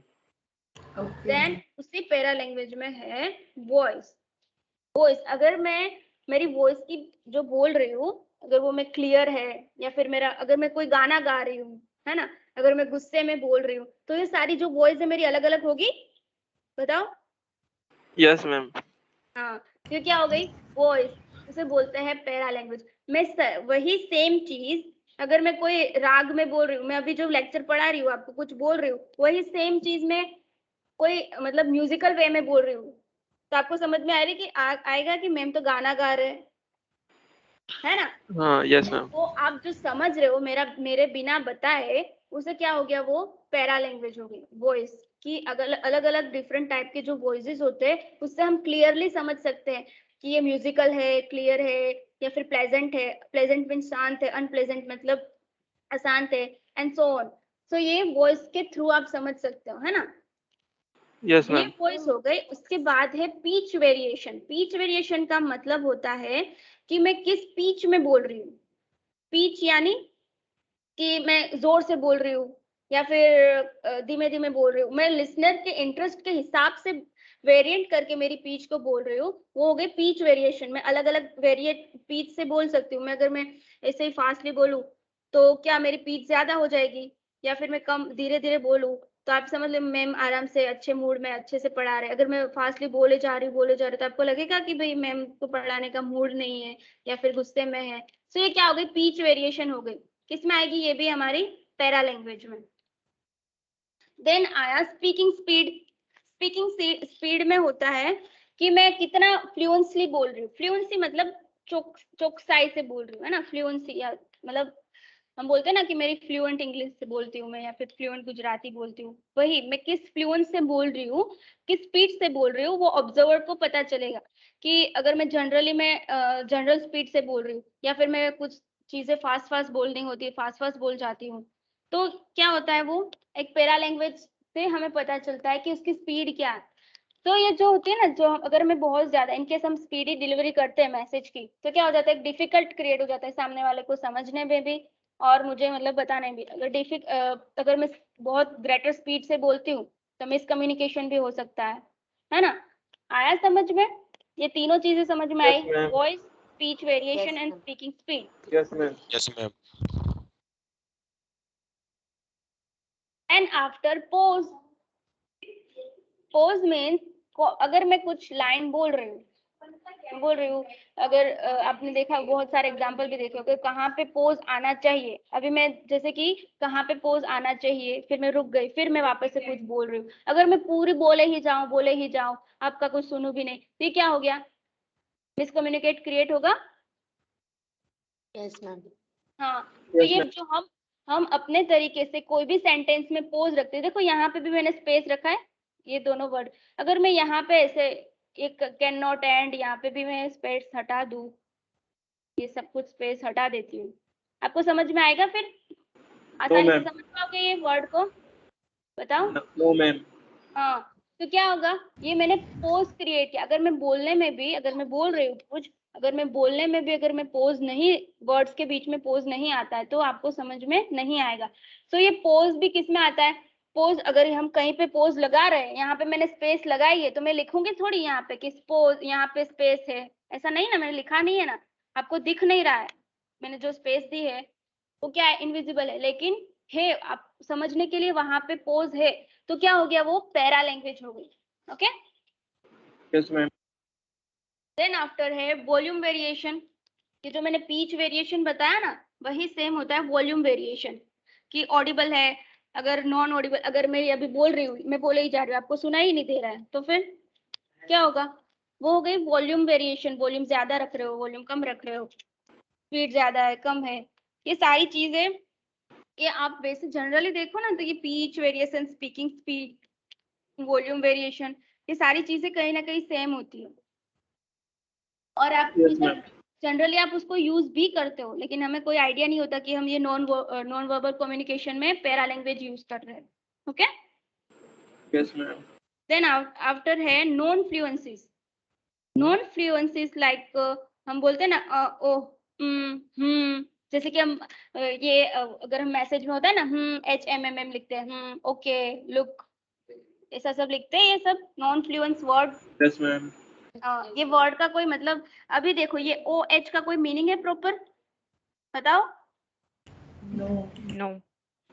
देन उसी पैरा लैंग्वेज में है वॉइस। वॉइस, अगर मैं मेरी वॉइस की जो बोल रही हूँ अगर वो मैं क्लियर है, या फिर मेरा अगर मैं कोई गाना गा रही हूँ, है ना, अगर मैं गुस्से में बोल रही हूँ, तो ये सारी जो वॉइस है मेरी अलग अलग होगी। बताओ। Yes, ma'am. हाँ, तो क्या हो गई, वॉइस। उसे बोलते हैं पैरा लैंग्वेज। मैं वही सेम चीज अगर मैं कोई राग में बोल रही हूँ, मैं अभी जो लेक्चर पढ़ा रही हूँ आपको कुछ बोल रही हूँ, वही सेम चीज में कोई मतलब म्यूजिकल वे में बोल रही हूँ, तो आपको समझ में आ रही कि आएगा कि मैम तो गाना गा रहे हैं। है ना। हाँ यस मैम। वो आप जो समझ रहे हो मेरे बिना बताए, उसे क्या हो गया, वो पैरा लैंग्वेज हो गई। वॉइस की अलग अलग डिफरेंट टाइप के जो वॉइसेस होते हैं, उससे हम क्लियरली समझ सकते हैं कि ये म्यूजिकल है, क्लियर है, या फिर प्लेजेंट है। प्लेजेंट मीन शांत है, अनप्लेजेंट मतलब अशांत है, एंड सो ऑन। सो ये वॉइस के थ्रू आप समझ सकते हो, है ना। यस ये मैम। वॉइस हो गई। उसके बाद है पीच वेरिएशन। पीच वेरिएशन का मतलब होता है कि मैं किस पीच में बोल रही हूँ। पीच यानी कि मैं जोर से बोल रही हूँ या फिर धीमे धीमे बोल रही हूँ। मैं लिसनर के इंटरेस्ट के हिसाब से वेरिएंट करके मेरी पीच को बोल रही हूँ, वो हो गई पीच वेरिएशन। मैं अलग अलग वेरिएट पीच से बोल सकती हूँ। मैं अगर मैं ऐसे ही फास्टली बोलूँ तो क्या मेरी पीच ज्यादा हो जाएगी, या फिर मैं कम धीरे धीरे बोलूँ तो आप समझ लो मैम आराम से अच्छे मूड में अच्छे से पढ़ा रहे हैं। अगर मैं फास्टली बोले जा रही हूँ तो आपको लगेगा कि भाई मैम को पढ़ाने का मूड नहीं है या फिर गुस्से में है। तो ये क्या हो गई, पीच वेरिएशन हो गई। किसमें आएगी, ये भी हमारी पैरा लैंग्वेज में। देन आया स्पीकिंग स्पीड। स्पीकिंग स्पीड में होता है कि मैं कितना फ्लुएंसली बोल रही हूँ। फ्लुएंसी मतलब चौकसाई से बोल रही हूँ, है ना। फ्लुएंसी या मतलब हम बोलते हैं ना कि मेरी फ्लुएंट इंग्लिश से बोलती हूँ मैं, या फिर फ्लुएंट गुजराती बोलती हूँ। वही मैं किस फ्लुएंस से बोल रही हूँ, किस स्पीड से बोल रही हूँ, वो ऑब्जर्वर को पता चलेगा। कि अगर मैं जनरली मैं जनरल स्पीड से बोल रही हूँ, या फिर मैं कुछ चीजें फास्ट फास्ट बोलनी होती है, फास्ट फास्ट बोल जाती हूँ, तो क्या होता है, वो एक पैरा लैंग्वेज से हमें पता चलता है कि उसकी स्पीड क्या है। तो ये जो होती है ना, जो अगर मैं बहुत ज्यादा इनकेस हम स्पीडी डिलीवरी करते हैं मैसेज की, तो क्या हो जाता है, डिफिकल्ट क्रिएट हो जाता है सामने वाले को समझने में भी, और मुझे मतलब बताने में भी। अगर मैं बहुत ग्रेटर स्पीड से बोलती हूँ तो मिसकम्युनिकेशन भी हो सकता है ना। आया समझ में, ये तीनों चीजें समझ में आई, yes ma'am. Voice, speech variation Yes, and ma'am. Speaking speed. Yes ma'am. Yes, ma'am. And after pause. Pause means अगर मैं कुछ लाइन बोल रही हूँ, अगर आपने देखा बहुत सारे एग्जांपल भी देखे होंगे कहाँ पे पोज आना चाहिए। अभी मैं जैसे कि कहाँ पे पोज आना चाहिए, फिर मैं रुक गई, फिर मैं वापस से कुछ बोल रही हूँ। अगर मैं पूरी बोले ही जाऊं आपका कुछ सुनू भी नहीं, तो ये क्या हो गया, मिसकम्युनिकेट क्रिएट होगा। Yes, ma'am. हाँ, तो यस ये मैम। जो हम अपने तरीके से कोई भी सेंटेंस में पोज रखते हैं। देखो यहाँ पे भी मैंने स्पेस रखा है, ये दोनों वर्ड। अगर मैं यहाँ पे ऐसे एक कैन नॉट एंड, यहाँ पे भी मैं स्पेस हटा दूं, ये सब कुछ स्पेस हटा देती हूँ, आपको समझ में आएगा फिर? नो आसानी से मैम। समझ पाओगे ये वर्ड को? बताओ। No ma'am. हाँ, तो क्या होगा, ये मैंने पोज क्रिएट किया। अगर मैं बोलने में भी, अगर मैं बोल रही हूँ कुछ, अगर मैं बोलने में भी अगर मैं पोज नहीं, वर्ड्स के बीच में पोज नहीं आता है तो आपको समझ में नहीं आएगा। तो ये पोज भी किस में आता है, पोज अगर हम कहीं पे पोज लगा रहे हैं, यहाँ पे मैंने स्पेस लगाई है, तो मैं लिखूंगी थोड़ी यहाँ पे कि पोज, यहाँ पे स्पेस है, ऐसा नहीं ना, मैंने लिखा नहीं है ना, आपको दिख नहीं रहा है। मैंने जो स्पेस दी है वो क्या है, इनविजिबल है, लेकिन है, आप समझने के लिए वहां पे पोज है। तो क्या हो गया, वो पैरा लैंग्वेज हो गई। Okay. Yes ma'am. Then after है वॉल्यूम वेरिएशन। ये जो मैंने पीच वेरिएशन बताया ना, वही सेम होता है वॉल्यूम वेरिएशन। कि ऑडिबल है, अगर नॉन ऑडिबल, अगर मैं अभी बोल रही हूँ, मैं बोले ही जा रही हूँ, आपको सुना ही नहीं दे रहा है, तो फिर क्या होगा, वो हो गई वॉल्यूम वेरिएशन। वॉल्यूम ज्यादा रख रहे हो, वॉल्यूम कम रख रहे हो, स्पीड ज्यादा है, कम है, ये सारी चीजें, ये आप वैसे जनरली देखो ना, तो ये pitch variation, speaking speed, volume variation, ये सारी चीजें कहीं ना कहीं सेम होती है। और आप यस मैम। जनरली आप उसको यूज भी करते हो, लेकिन हमें कोई आइडिया नहीं होता कि हम ये नॉन वर्बल कम्युनिकेशन में पैरा लैंग्वेज यूज कर रहे हैं। Okay. Yes ma'am. Then after है non fluencies. Non fluencies like हम बोलते हैं ना ओ, जैसे कि हम ये अगर हम मैसेज में होता है ना, HMMM लिखते हैं, ओके, लुक, ऐसा सब लिखते हैं, ये सब non Fluence word. Yes ma'am. ये वर्ड का कोई मतलब, अभी देखो ये OH का कोई मीनिंग है प्रॉपर, बताओ? No.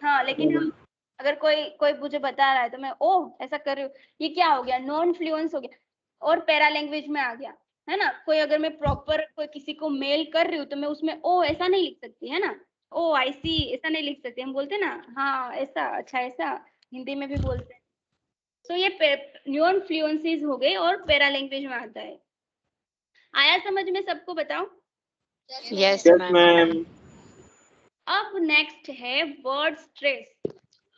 हाँ, लेकिन हम अगर कोई कोई मुझे बता रहा है तो मैं ओ ऐसा कर रही हूँ, ये क्या हो गया, नॉन फ्लुएंस हो गया और पैरा लैंग्वेज में आ गया, है ना। कोई अगर मैं प्रॉपर कोई किसी को मेल कर रही हूँ तो मैं उसमें ओ ऐसा नहीं लिख सकती, है ना, ओ आई सी ऐसा नहीं लिख सकती। हम बोलते हैं ना, हाँ ऐसा, अच्छा ऐसा, हिंदी में भी बोलते हैं। तो ये नॉन फ्लुएंसीज हो गई और पैरा लैंग्वेज में आता है। आया समझ में सबको, बताओ? Yes, Yes, ma'am. ma'am. अब नेक्स्ट है वर्ड स्ट्रेस।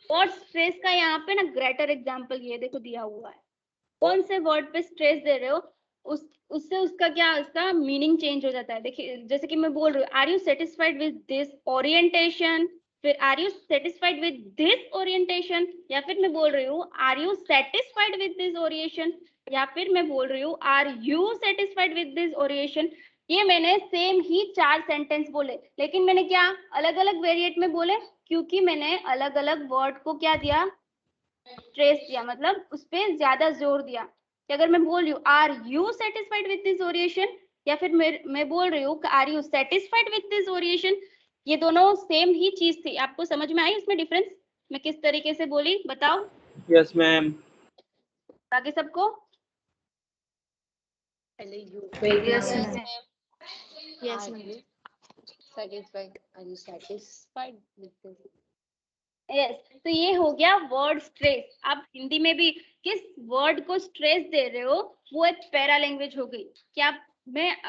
वर्ड स्ट्रेस का यहाँ पे ना ग्रेटर एग्जांपल ये देखो दिया हुआ है। कौन से वर्ड पे स्ट्रेस दे रहे हो उससे उसका क्या उसका मीनिंग चेंज हो जाता है। देखिए जैसे कि मैं बोल रही हूँ are you satisfied with this orientation, फिर are you satisfied with this orientation, या फिर मैं बोल रही हूँ are you satisfied with this orientation, या फिर मैं बोल रही हूँ are you satisfied with this orientation. ये मैंने सेम ही 4 सेंटेंस बोले, लेकिन मैंने क्या अलग अलग वेरिएट में बोले, क्योंकि मैंने अलग अलग वर्ड को क्या दिया स्ट्रेस दिया, मतलब उस पर ज्यादा जोर दिया। कि अगर मैं बोल रही हूँ are you satisfied with this orientation, या फिर मैं बोल रही हूँ are you satisfied with this orientation, ये दोनों सेम ही चीज थी। आपको समझ में आई उसमें डिफरेंस मैं किस तरीके से बोली, बताओ Yes, ma'am. बाकी सबको। पहले you. Yes, Now, ma'am. Yes, ma'am. Satisfied. Are you satisfied with this? Yes तो ये हो गया वर्ड स्ट्रेस। आप हिंदी में भी किस वर्ड को स्ट्रेस दे रहे हो वो एक पैरा लैंग्वेज हो गई। क्या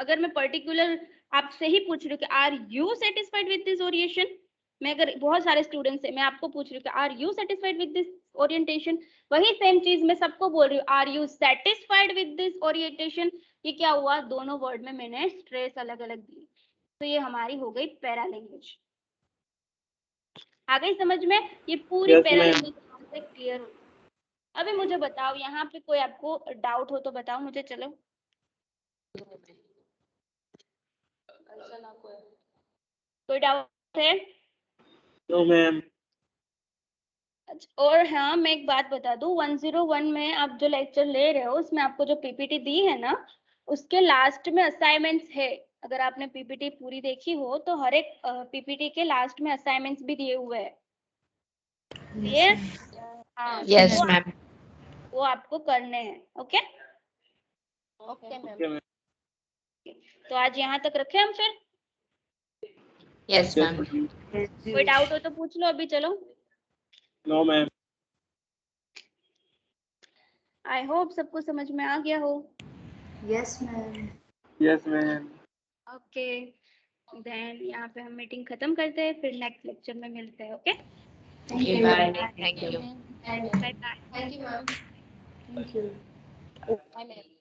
अगर मैं पर्टिकुलर आपसे ही पूछ रही हूँ कि are you satisfied with this orientation, मैं अगर बहुत सारे स्टूडेंट्स है मैं आपको पूछ रही हूँ कि are you satisfied with this orientation, वही सेम चीज मैं सबको बोल रही हूँ are you satisfied with this orientation. ये क्या हुआ, दोनों वर्ड में मैंने स्ट्रेस अलग अलग दी, तो ये हमारी हो गई पैरा लैंग्वेज। आ गई समझ में, ये पूरी Yes, पैरा ma'am. लैंग्वेज से क्लियर हो। अभी मुझे बताओ यहाँ पे कोई आपको डाउट हो तो बताओ मुझे। चलो कोई डाउट है? No, ma'am. और हाँ मैं एक बात बता दूं 101 में आप जो लेक्चर ले रहे हो उसमें आपको जो पीपीटी दी है ना उसके लास्ट में असाइनमेंट्स है। अगर आपने पीपीटी पूरी देखी हो तो हर एक पीपीटी के लास्ट में असाइनमेंट्स भी दिए हुए हैं। ये हाँ Yes, ma'am. वो आपको करने हैं। Okay Okay, ma'am. Okay, ma'am. तो आज यहाँ तक रखे हम फिर। Yes, Yes, ma'am. ma'am. कोई डाउट हो तो पूछ लो अभी। चलो No, ma'am. आई होप सबको समझ में आ गया हो। Yes, ma'am. Yes, ma'am. Okay then यहाँ पे हम मीटिंग खत्म करते हैं, फिर नेक्स्ट लेक्चर में मिलते हैं। Okay Okay, bye. Thank you. Bye bye. Thank you, ma'am. Thank you. Bye, ma'am.